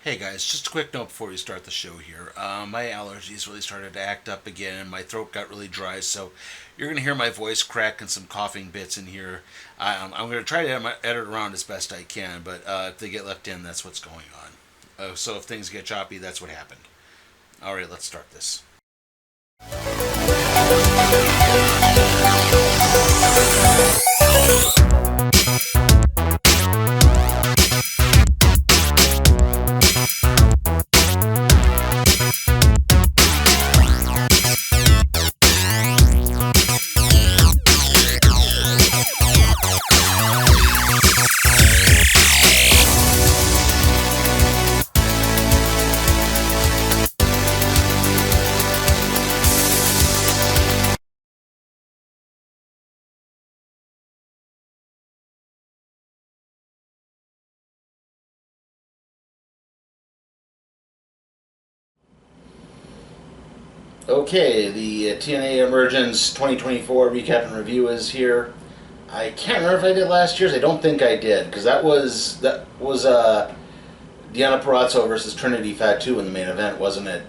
Hey guys, just a quick note before we start the show here. My allergies really started to act up again, and my throat got really dry, so you're going to hear my voice crack and some coughing bits in here. I'm going to try to edit around as best I can, but if they get left in, that's what's going on. So if things get choppy, that's what happened. Alright, let's start this. Okay, the TNA Emergence 2024 recap and review is here. I can't remember if I did last year's. I don't think I did because that was Deanna Purrazzo versus Trinity Fatu in the main event, wasn't it?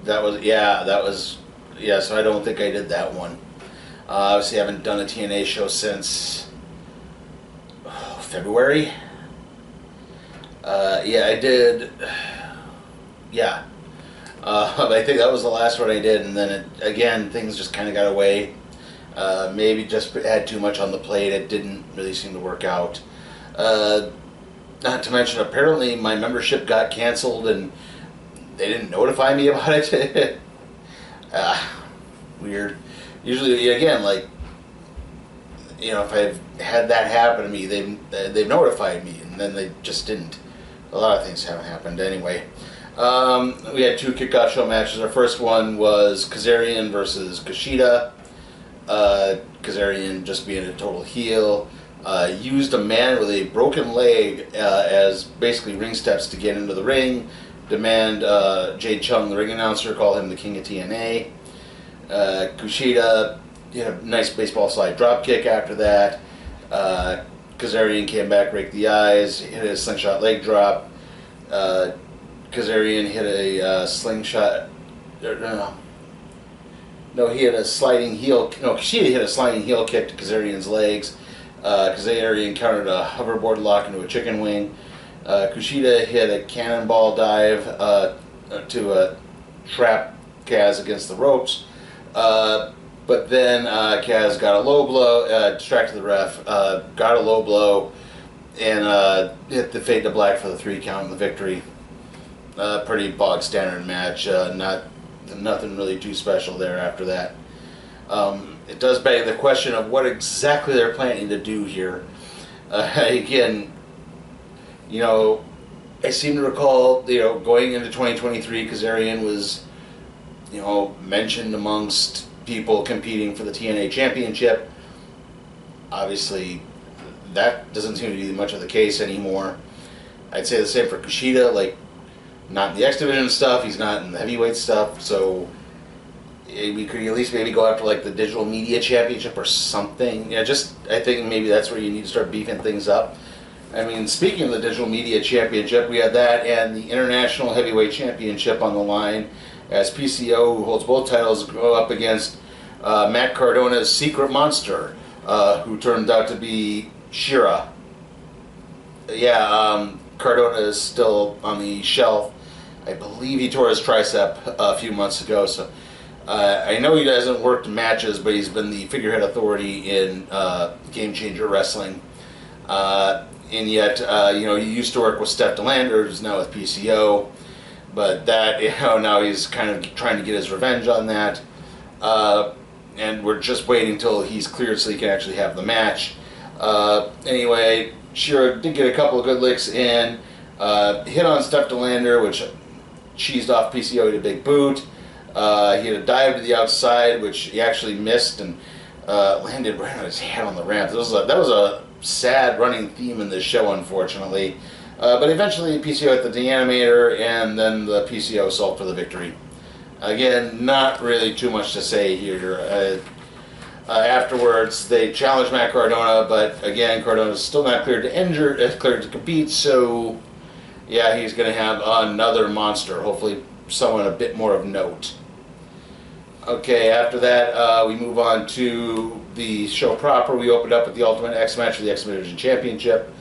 That was. So I don't think I did that one. Obviously, I haven't done a TNA show since February. Yeah, I did. Yeah. I think that was the last one I did, and then again, things just kind of got away. Maybe just had too much on the plate. It didn't really seem to work out. Not to mention, apparently my membership got canceled, and they didn't notify me about it. Weird. Usually, again, like, if I've had that happen to me, they've notified me, and then they just didn't. A lot of things haven't happened anyway. We had two kickoff show matches. Our first one was Kazarian versus Kushida. Kazarian, just being a total heel, used a man with a broken leg as basically ring steps to get into the ring. Demand Jade Chung, the ring announcer, call him the King of TNA. Kushida hit a nice baseball slide drop kick after that. Kazarian came back, raked the eyes, hit a slingshot leg drop. Kazarian hit a slingshot. No, he hit a sliding heel. No, Kushida hit a sliding heel kick to Kazarian's legs. Kazarian countered a hoverboard lock into a chicken wing. Kushida hit a cannonball dive to trap Kaz against the ropes. But then Kaz got a low blow, distracted the ref, got a low blow, and hit the fade to black for the 3 count and the victory. Pretty bog standard match. Nothing really too special there after that. It does beg the question of what exactly they're planning to do here. Again, I seem to recall, going into 2023, Kazarian was, mentioned amongst people competing for the TNA Championship. Obviously, that doesn't seem to be much of the case anymore. I'd say the same for Kushida, not in the X Division stuff, he's not in the heavyweight stuff, so we could at least maybe go after the Digital Media Championship or something. I think maybe that's where you need to start beefing things up. I mean, speaking of the Digital Media Championship, we had that and the International Heavyweight Championship on the line as PCO, who holds both titles, go up against Matt Cardona's secret monster, who turned out to be Shira. Cardona is still on the shelf. I believe he tore his tricep a few months ago, so I know he hasn't worked matches, but he's been the figurehead authority in Game Changer Wrestling. And yet, he used to work with Steph DeLander, who's now with PCO, but that, now he's kind of trying to get his revenge on that. And we're just waiting until he's cleared so he can actually have the match. Anyway, Shira did get a couple of good licks in. Hit on Steph DeLander, which cheesed off PCO with a big boot. He had a dive to the outside, which he actually missed and landed right on his head on the ramp. That was a sad running theme in this show, unfortunately. But eventually PCO hit the deanimator, and then the PCO solved for the victory. Again, not really too much to say here. Afterwards, they challenged Matt Cardona, but again, Cardona's still not cleared to compete, so yeah, he's going to have another monster. Hopefully, someone a bit more of note. Okay, after that, we move on to the show proper. We opened up with the Ultimate X match for the X Division Championship.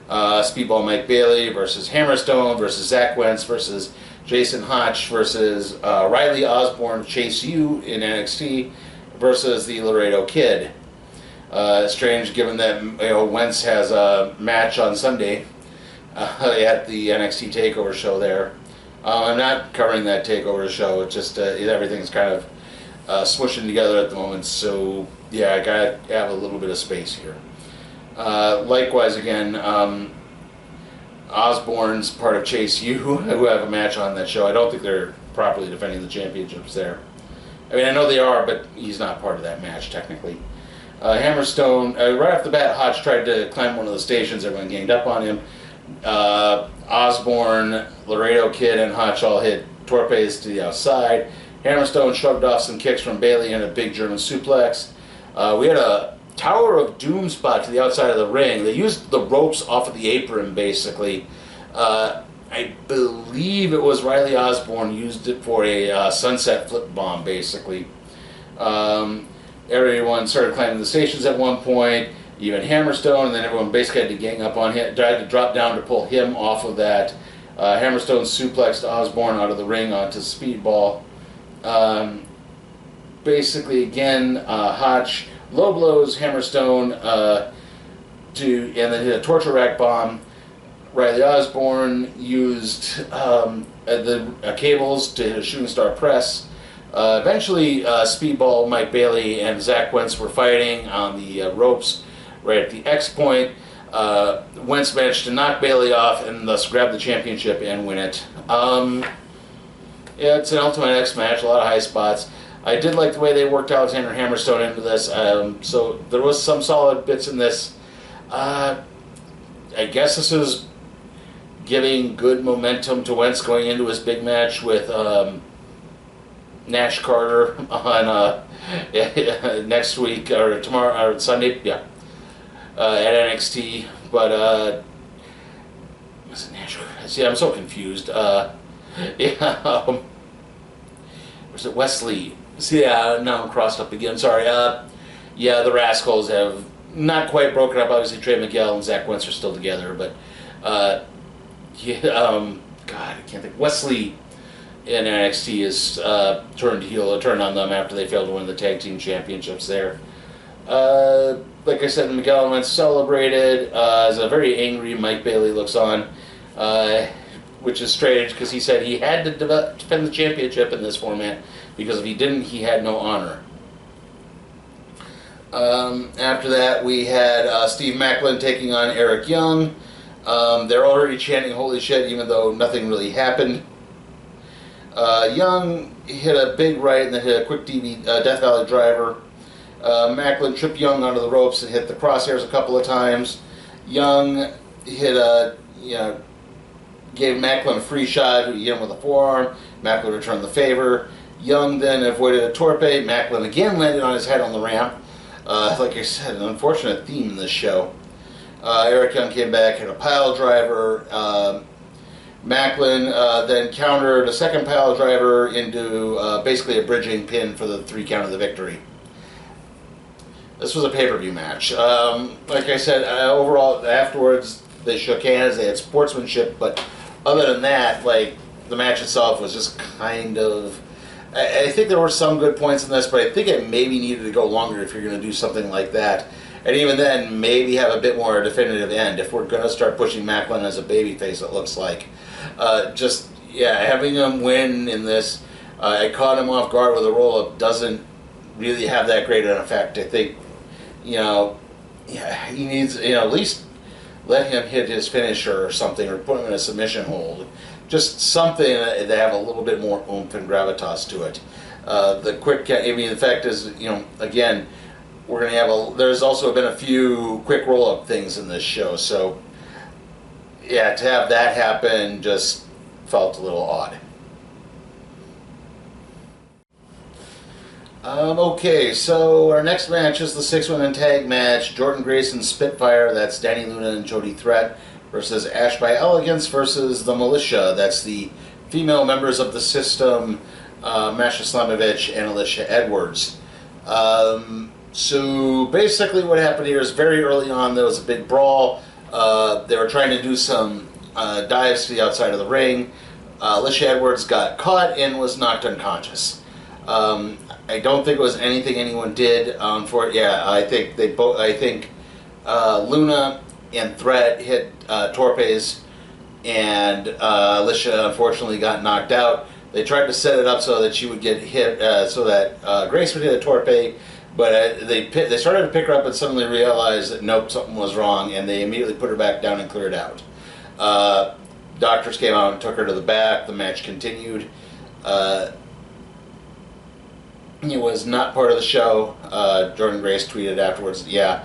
Speedball Mike Bailey versus Hammerstone versus Zach Wentz versus Jason Hotch versus Riley Osborne, Chase U in NXT versus the Laredo Kid. Strange given that Wentz has a match on Sunday at the NXT TakeOver show there. I'm not covering that TakeOver show. It's just everything's kind of smushing together at the moment. So yeah, I gotta have a little bit of space here. Likewise, again, Osborne's part of Chase U, who have a match on that show. I don't think they're properly defending the championships there. I mean, I know they are, but he's not part of that match technically. Hammerstone, right off the bat, Hotch tried to climb one of the stations. Everyone ganged up on him. Osborne, Laredo Kid, and Hotch all hit torpes to the outside. Hammerstone shrugged off some kicks from Bailey and a big German suplex. We had a Tower of Doom spot to the outside of the ring. They used the ropes off of the apron, basically. I believe it was Riley Osborne used it for a sunset flip bomb, basically. Everyone started climbing the stations at one point, even Hammerstone, and then everyone basically had to gang up on him, tried to drop down to pull him off of that. Hammerstone suplexed Osborne out of the ring onto Speedball. Basically, again, Hotch low blows Hammerstone and then hit a torture rack bomb. Riley Osborne used the cables to hit a shooting star press. Eventually, Speedball, Mike Bailey, and Zach Wentz were fighting on the ropes right at the X point. Wentz managed to knock Bailey off and thus grab the championship and win it. Yeah, it's an Ultimate X match, a lot of high spots. I did like the way they worked Alexander Hammerstone into this, so there was some solid bits in this. I guess this is giving good momentum to Wentz going into his big match with Nash Carter on next week or tomorrow or Sunday, yeah, at NXT. But was it Nash Carter? See, I'm so confused. Yeah, was it Wesley? See, yeah, now I'm crossed up again. Sorry. Yeah, the Rascals have not quite broken up. Obviously, Trey Miguel and Zach Wentz are still together, but yeah, God, I can't think. Wesley in NXT is turned heel, turned on them after they failed to win the tag team championships there. Like I said, Miguel and Wentz celebrated as a very angry Mike Bailey looks on, which is strange because he said he had to defend the championship in this format because if he didn't, he had no honor. After that, we had Steve Macklin taking on Eric Young. They're already chanting "Holy shit," even though nothing really happened. Young hit a big right and then hit a quick Death Valley driver. Macklin tripped Young onto the ropes and hit the crosshairs a couple of times. Young hit gave Macklin a free shot, who hit him with a forearm. Macklin returned the favor. Young then avoided a torpe. Macklin again landed on his head on the ramp. Like I said, an unfortunate theme in this show. Eric Young came back, hit a pile driver. Macklin then countered a second pile driver into basically a bridging pin for the 3 count of the victory. This was a pay-per-view match. Like I said, overall, afterwards, they shook hands, they had sportsmanship, but other than that, like, the match itself was just kind of... I think there were some good points in this, but I think it maybe needed to go longer if you're going to do something like that. And even then, maybe have a bit more definitive end if we're going to start pushing Macklin as a babyface, it looks like. Having him win in this, I caught him off guard with a roll-up, doesn't really have that great an effect. I think, he needs, at least let him hit his finisher or something, or put him in a submission hold. Just something that have a little bit more oomph and gravitas to it. The fact is, again, we're going to have there's also been a few quick roll-up things in this show, so yeah, to have that happen just felt a little odd. Okay, so our next match is the 6-women tag match. Jordan Grace and Spitfire, that's Danny Luna and Jody Threat, versus Ash by Elegance versus the Militia. That's the female members of the system, Masha Slamovich and Alicia Edwards. So basically what happened here is very early on there was a big brawl. They were trying to do some dives to the outside of the ring. Alicia Edwards got caught and was knocked unconscious. I don't think it was anything anyone did for it. Yeah, I think they both. I think Luna and Threat hit torpes, and Alicia unfortunately got knocked out. They tried to set it up so that she would get hit, so that Grace would hit a torpe, but they started to pick her up and suddenly realized that nope, something was wrong, and they immediately put her back down and cleared out. Doctors came out and took her to the back. The match continued. It was not part of the show. Jordan Grace tweeted afterwards, yeah,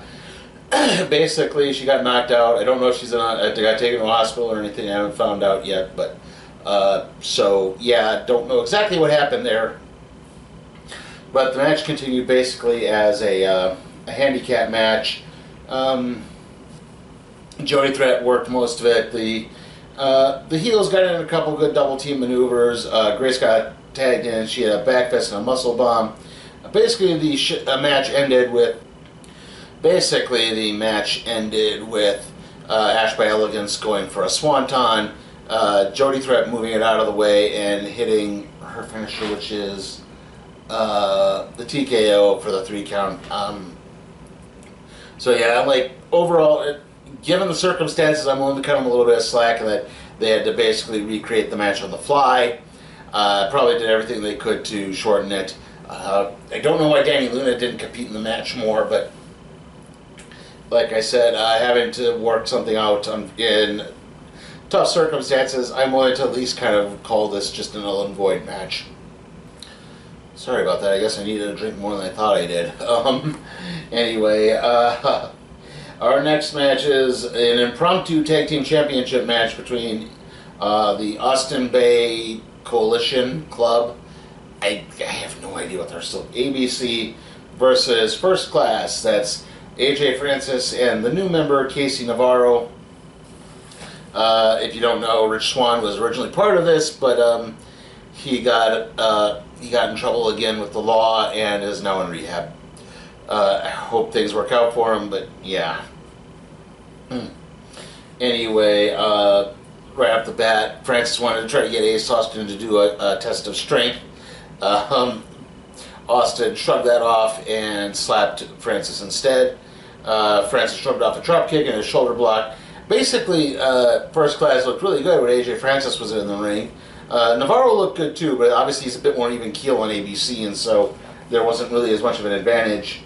basically she got knocked out. I don't know if she's got taken to a hospital or anything. I haven't found out yet, but so yeah, don't know exactly what happened there. But the match continued basically as a handicap match. Jody Threat worked most of it. The heels got in a couple good double team maneuvers. Grace got tagged in. She had a back fist and a muscle bomb. Basically, the match ended with Ash by Elegance going for a swanton. Jody Threat moving it out of the way and hitting her finisher, which is the TKO for the 3 count. So yeah, like overall, given the circumstances, I'm willing to cut them a little bit of slack and that they had to basically recreate the match on the fly. Probably did everything they could to shorten it. I don't know why Danny Luna didn't compete in the match more, but like I said, having to work something out in tough circumstances, I'm willing to at least kind of call this just an null and void match. Sorry about that. I guess I needed a drink more than I thought I did. Anyway, our next match is an impromptu tag team championship match between the Austin Bay Coalition Club. I have no idea what they're still. ABC versus First Class. That's AJ Francis and the new member Casey Navarro. If you don't know, Rich Swann was originally part of this, but he got in trouble again with the law and is now in rehab. I hope things work out for him, but yeah. Anyway, right off the bat, Francis wanted to try to get Ace Austin to do a test of strength. Austin shrugged that off and slapped Francis instead. Francis shrugged off a drop kick and a shoulder block. Basically, First Class looked really good when AJ Francis was in the ring. Navarro looked good too, but obviously he's a bit more even keel on ABC, and so there wasn't really as much of an advantage.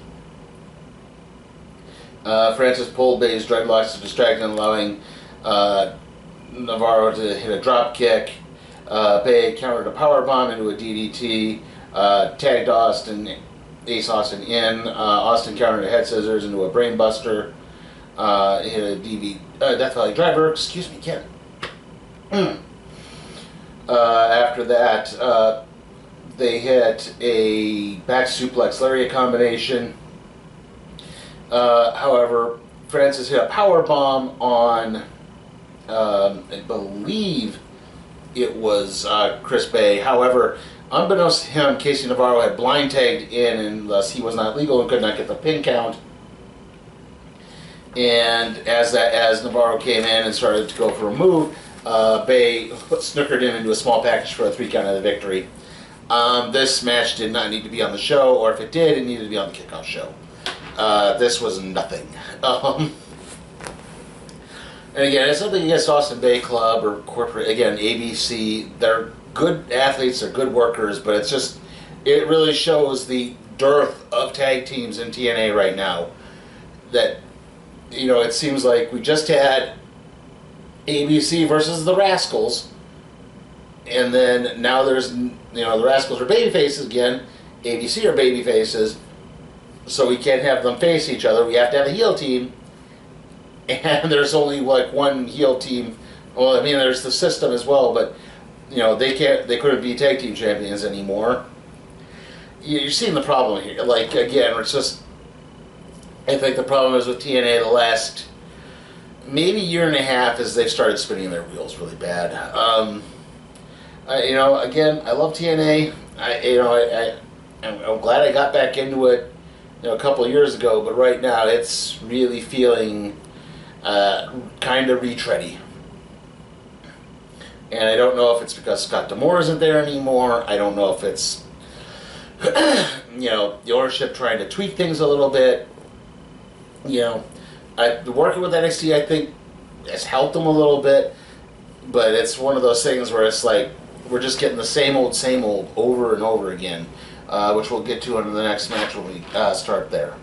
Francis pulled Bay's dreadlocks to distract and allowing Navarro to hit a drop kick. Bay countered a powerbomb into a DDT, tagged Ace Austin in. Austin countered a head scissors into a brainbuster. Hit a Death Valley driver. Excuse me, Ken. After that, they hit a back suplex lariat combination. However, Francis hit a power bomb on, I believe it was Chris Bay. However, unbeknownst to him, Casey Navarro had blind tagged in, and thus he was not legal and could not get the pin count. And as Navarro came in and started to go for a move, Bay snookered him into a small package for a 3 count of the victory. This match did not need to be on the show, or if it did, it needed to be on the kickoff show. This was nothing. And again, it's nothing against Austin Bay Club or corporate. Again, ABC, they're good athletes, they're good workers, but it's just, it really shows the dearth of tag teams in TNA right now. That, you know, it seems like we just had ABC versus the Rascals, and then now there's, you know, the Rascals are babyfaces again, ABC are babyfaces, so we can't have them face each other. We have to have a heel team, and there's only like one heel team. Well, I mean, there's the system as well, but you know, they couldn't be tag team champions anymore. You're seeing the problem here. Like, again, it's just, I think the problem is with TNA the last maybe year and a half as they've started spinning their wheels really bad. Again, I love TNA. I'm glad I got back into it, a couple of years ago. But right now, it's really feeling kind of retready. And I don't know if it's because Scott D'Amore isn't there anymore. I don't know if it's the ownership trying to tweak things a little bit. Working with NXT, I think, has helped them a little bit, but it's one of those things where it's like we're just getting the same old over and over again, which we'll get to in the next match when we start there.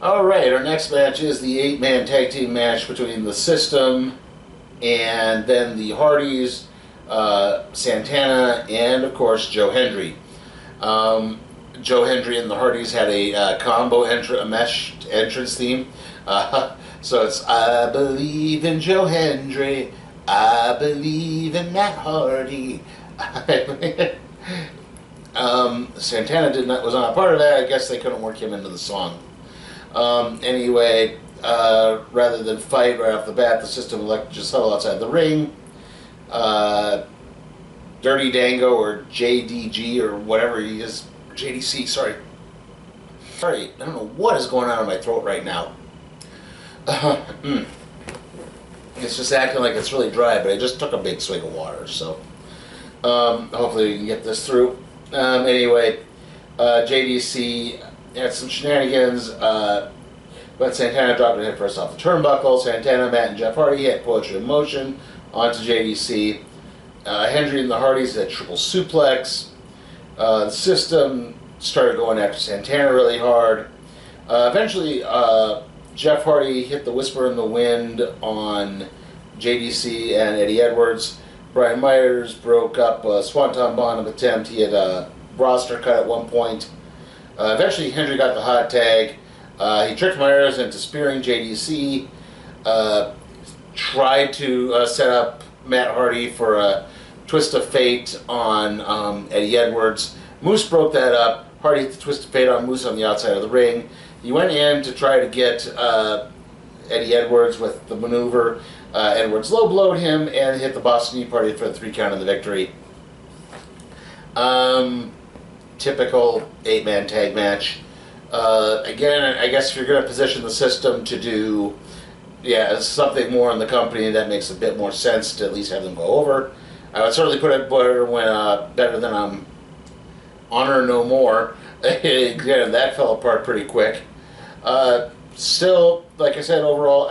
Alright, our next match is the 8-man tag team match between the System and then the Hardys, Santana, and of course Joe Hendry. Joe Hendry and the Hardys had a combo a meshed entrance theme. So it's "I believe in Joe Hendry, I believe in Matt Hardy." Santana was not a part of that. I guess they couldn't work him into the song. Anyway, rather than fight right off the bat, the System elected to just huddle outside the ring. Dirty Dango, or JDG, or whatever he is, JDC, sorry, I don't know what is going on in my throat right now. It's just acting like it's really dry, but I just took a big swig of water, so hopefully we can get this through. Anyway, JDC had some shenanigans, but Santana dropped a head first off the turnbuckle. Santana, Matt, and Jeff Hardy hit Poetry in Motion onto JDC. Hendry and the Hardys had triple suplex. The System started going after Santana really hard. Eventually, Jeff Hardy hit the Whisper in the Wind on JDC and Eddie Edwards. Brian Myers broke up a Swanton Bomb attempt. He had a roster cut at one point. Eventually, Hendry got the hot tag. He tricked Myers into spearing JDC. Tried to set up Matt Hardy for a Twist of Fate on Eddie Edwards. Moose broke that up. Hardy hit the Twist of Fate on Moose on the outside of the ring. He went in to try to get Eddie Edwards with the maneuver. Edwards low blowed him and hit the Boston Knee Party for the 3 count of the victory. Typical 8-man tag match. Again, I guess if you're going to position the System to do something more in the company, that makes a bit more sense to at least have them go over. I would certainly put it better than Honor No More. Again, that fell apart pretty quick. Still, like I said, overall,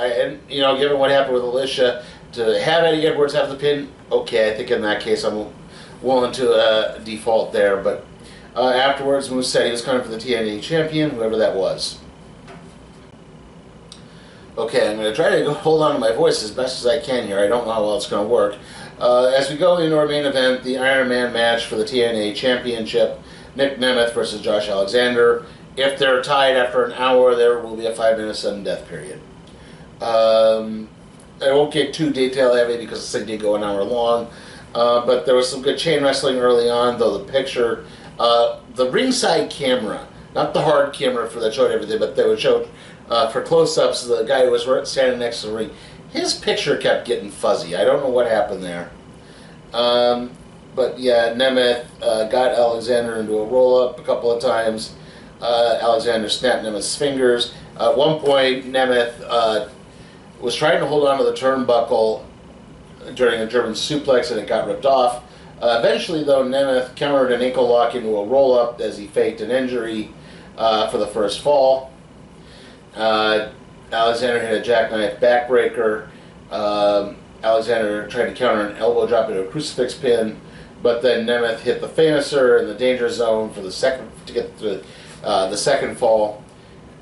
given what happened with Alicia, to have Eddie Edwards have the pin, okay, I think in that case I'm willing to default there. But afterwards, Moose said he was coming for the TNA champion, whoever that was. Okay, I'm going to try to hold on to my voice as best as I can here. I don't know how well it's going to work. As we go into our main event, the Iron Man match for the TNA Championship, Nick Nemeth versus Josh Alexander. If they're tied after an hour, there will be a 5-minute sudden death period. I won't get too detail heavy because this thing did go an hour long, but there was some good chain wrestling early on, though the picture, the ringside camera, not the hard camera that showed everything, but they would show for close-ups, the guy who was standing next to the ring, his picture kept getting fuzzy. I don't know what happened there. But yeah, Nemeth got Alexander into a roll-up a couple of times. Alexander snapped Nemeth's fingers. At one point, Nemeth was trying to hold on to the turnbuckle during a German suplex, and it got ripped off. Eventually, though, Nemeth countered an ankle lock into a roll-up as he faked an injury for the first fall. Alexander hit a jackknife backbreaker. Alexander tried to counter an elbow drop into a crucifix pin, but then Nemeth hit the Famouser in the danger zone for the second to get to the second fall.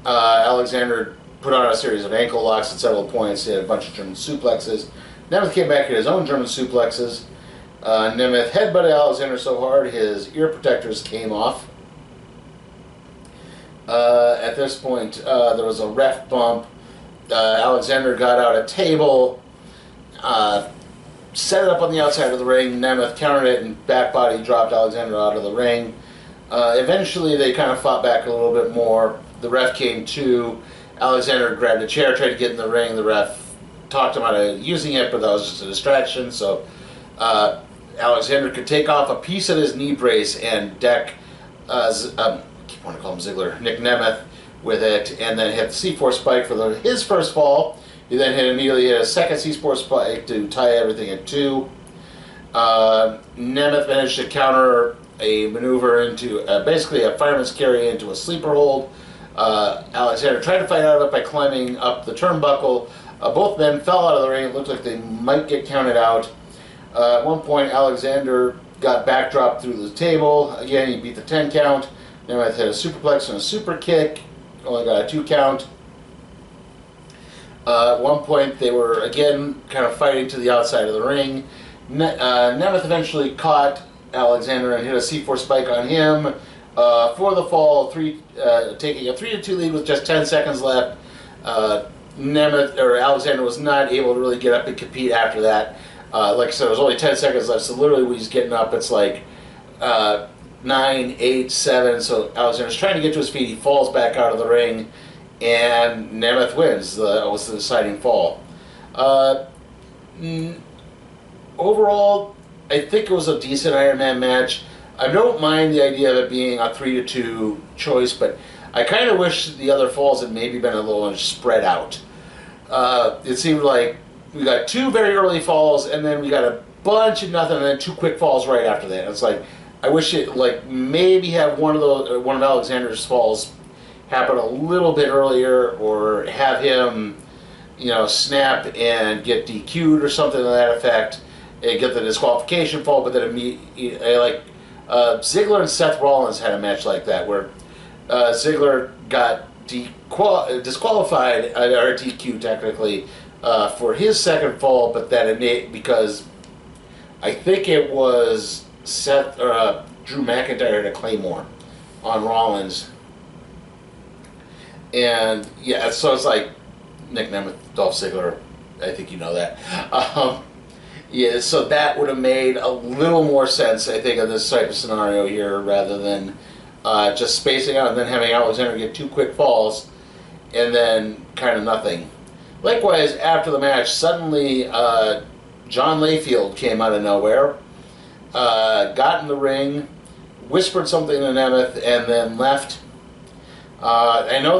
Alexander put on a series of ankle locks at several points. He had a bunch of German suplexes. Nemeth came back at his own German suplexes. Nemeth headbutted Alexander so hard his ear protectors came off. At this point, there was a ref bump. Alexander got out a table, set it up on the outside of the ring. Nemeth countered it and back body dropped Alexander out of the ring. Eventually, they kind of fought back a little bit more. The ref came to, Alexander grabbed a chair, tried to get in the ring. The ref talked him out of using it, but that was just a distraction. So Alexander could take off a piece of his knee brace and deck, I keep wanting to call him Ziggler, Nick Nemeth with it, and then hit the C4 spike for his first fall. He then immediately hit a second C4 spike to tie everything at 2. Nemeth managed to counter a maneuver into basically a fireman's carry into a sleeper hold. Alexander tried to fight out of it by climbing up the turnbuckle. Both men fell out of the ring. It looked like they might get counted out. At one point, Alexander got backdropped through the table. Again, he beat the 10 count. Nemeth hit a superplex and a super kick. Only got a 2 count. At one point, they were again kind of fighting to the outside of the ring. Nemeth eventually caught Alexander and hit a C4 spike on him for the fall, taking a 3-2 lead with just 10 seconds left. Alexander was not able to really get up and compete after that. Like I said, it was only 10 seconds left, so literally when he's getting up, it's like 9, 8, 7. So Alexander's trying to get to his feet. He falls back out of the ring, and Nemeth wins. That was the deciding fall. Overall, I think it was a decent Iron Man match. I don't mind the idea of it being a 3-2 choice, but I kind of wish the other falls had maybe been a little spread out. It seemed like we got 2 very early falls, and then we got a bunch of nothing, and then 2 quick falls right after that. It's like I wish it maybe have one of Alexander's falls happen a little bit earlier, or have him, snap and get DQ'd or something to that effect, and get the disqualification fall. But then Ziggler and Seth Rollins had a match like that where Ziggler got disqualified, or DQ technically, for his second fall, but then because I think it was Drew McIntyre had a Claymore on Rollins, and yeah, so it's like Nick Nemeth, Dolph Ziggler. I think you know that. Yeah, so that would have made a little more sense, I think, in this type of scenario here, rather than just spacing out and then having Alexander get 2 quick falls and then kind of nothing. Likewise, after the match, suddenly John Layfield came out of nowhere, got in the ring, whispered something to Nemeth, and then left. I know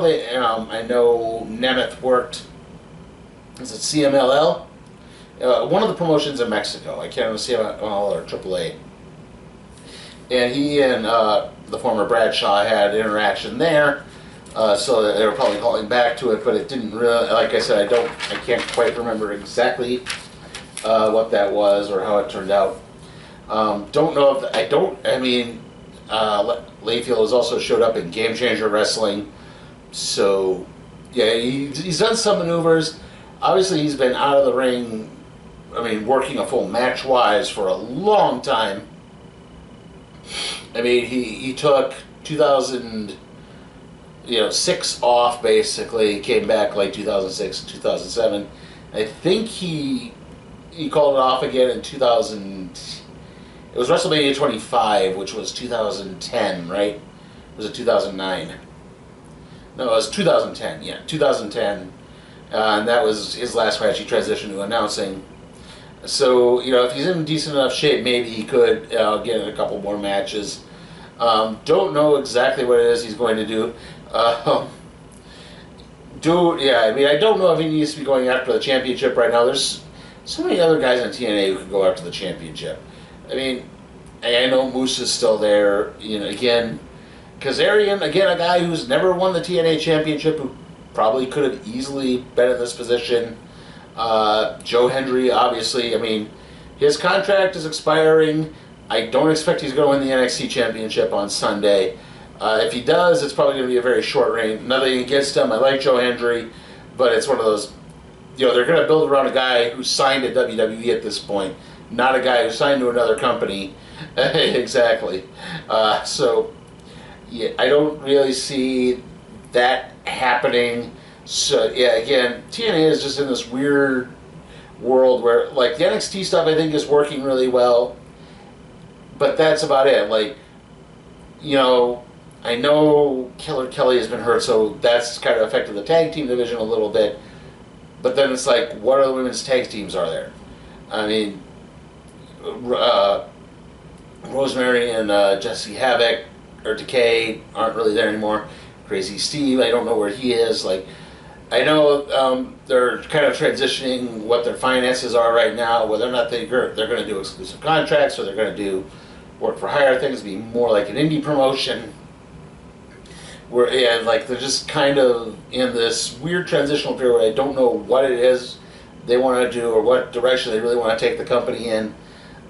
Nemeth worked, is it CMLL? One of the promotions in Mexico. I can't remember CMLL or AAA. And he and the former Bradshaw had interaction there. So they were probably calling back to it, but it didn't really, like I said, I can't quite remember exactly what that was or how it turned out. Don't know if, Layfield has also showed up in Game Changer Wrestling. So, yeah, he's done some maneuvers. Obviously, he's been out of the ring, working a full match-wise for a long time. He took 2006 off, basically. Came back like 2006, 2007. I think he called it off again in 2000. It was WrestleMania 25, which was 2010, right? Was it 2009? No, it was 2010. Yeah, 2010. And that was his last match. He transitioned to announcing. So, if he's in decent enough shape, maybe he could get in a couple more matches. Don't know exactly what it is he's going to do. I don't know if he needs to be going after the championship right now. There's so many other guys in TNA who could go after the championship. I know Moose is still there. Again, Kazarian, again, a guy who's never won the TNA championship, who probably could have easily been in this position. Joe Hendry, obviously, his contract is expiring. I don't expect he's going to win the NXT championship on Sunday. If he does, it's probably going to be a very short reign. Nothing against him. I like Joe Hendry, but it's one of those, they're going to build around a guy who signed at WWE at this point, not a guy who signed to another company. Exactly. So, yeah, I don't really see that happening. So, yeah, again, TNA is just in this weird world where, the NXT stuff I think is working really well, but that's about it. I know Killer Kelly has been hurt, so that's kind of affected the tag team division a little bit. But then it's like, what other women's tag teams are there? I mean, Rosemary and Jesse Havoc or Decay aren't really there anymore. Crazy Steve, I don't know where he is. Like, I know they're kind of transitioning what their finances are right now, whether or not they're going to do exclusive contracts or they're going to do work for hire things, be more like an indie promotion. Where like they're just kind of in this weird transitional period where I don't know what it is they want to do or what direction they really want to take the company in.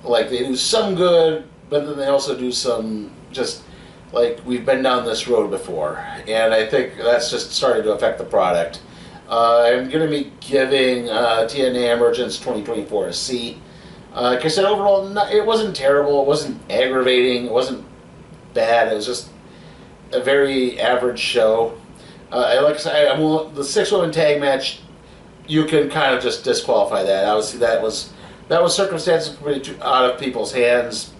Like they do some good, but then they also do some just like we've been down this road before, and I think that's just starting to affect the product. I'm going to be giving TNA Emergence 2024 a C. Like I said, overall, it wasn't terrible, it wasn't aggravating, it wasn't bad, it was just a very average show. Like I said, the 6-woman tag match, you can kind of just disqualify that. Obviously, that was circumstances pretty out of people's hands,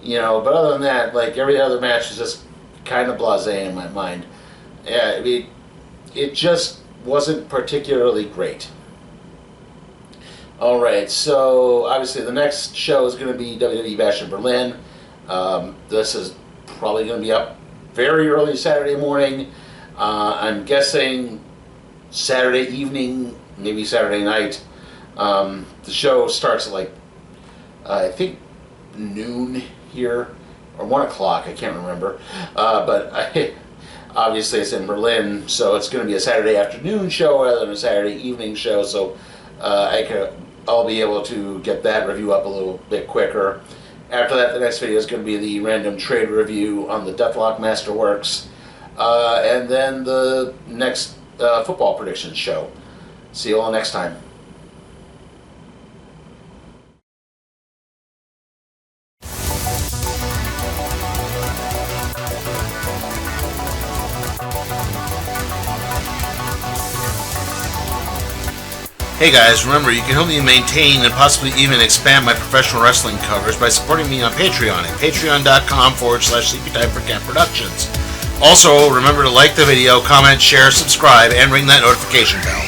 you know. But other than that, like every other match is just kind of blasé in my mind. Yeah, I mean, it just wasn't particularly great. All right, so obviously the next show is going to be WWE Bash in Berlin. This is probably going to be up very early Saturday morning. I'm guessing Saturday evening, maybe Saturday night. The show starts at like, I think noon here, or 1 o'clock, I can't remember. Obviously it's in Berlin, so it's going to be a Saturday afternoon show rather than a Saturday evening show, so I'll be able to get that review up a little bit quicker. After that, the next video is going to be the random trade review on the Deathlock Masterworks, and then the next football predictions show. See you all next time. Hey guys, remember you can help me maintain and possibly even expand my professional wrestling covers by supporting me on Patreon at patreon.com/sleepytimeforcat productions. Also, remember to like the video, comment, share, subscribe, and ring that notification bell.